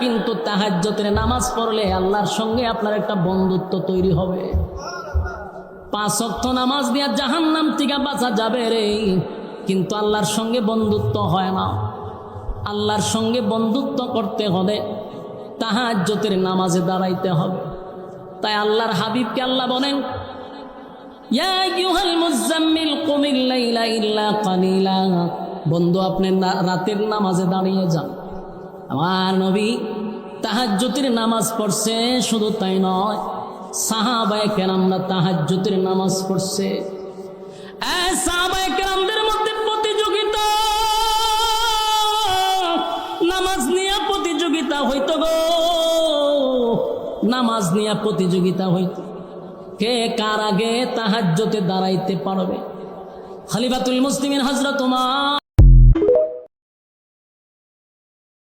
কিন্তু তাহাজ্জুদের নামাজ পড়লে আল্লাহর সঙ্গে আপনার একটা বন্ধুত্ব তৈরি হবে। 5 ওয়াক্ত নামাজ দিয়া জাহান্নাম থেকে বাঁচা যাবে রে, কিন্তু আল্লাহর সঙ্গে বন্ধুত্ব হয় না। আল্লাহর সঙ্গে বন্ধুত্ব করতে হলে তাহাজ্জুদের নামাজে দাঁড়াইতে হবে। তাই আল্লাহর হাবিবকে আল্লাহ বলেন, ইয়া আইয়ুহাল মুযাম্মিল কুমিল লাইলা ইল্লা কালিলা, বন্ধু আপনি রাতের নামাজে দাঁড়িয়ে যান। আমার নবী তাহাজ্জুদের নামাজ পড়ছে, শুধু তাই নয় সাহাবায়ে কেরামরা তাহাজ্জুদের নামাজ পড়ছে। সাহাবায়ে কেরামদের মধ্যে প্রতিযোগিতা, নামাজ নিয়ে প্রতিযোগিতা হইতো গো, নামাজ নিয়ে প্রতিযোগিতা হইতো, কে কার আগে তাহাজ্জুদে দাঁড়াইতে পারবে। খলিফাতুল মুসলিমিন হযরত ওমর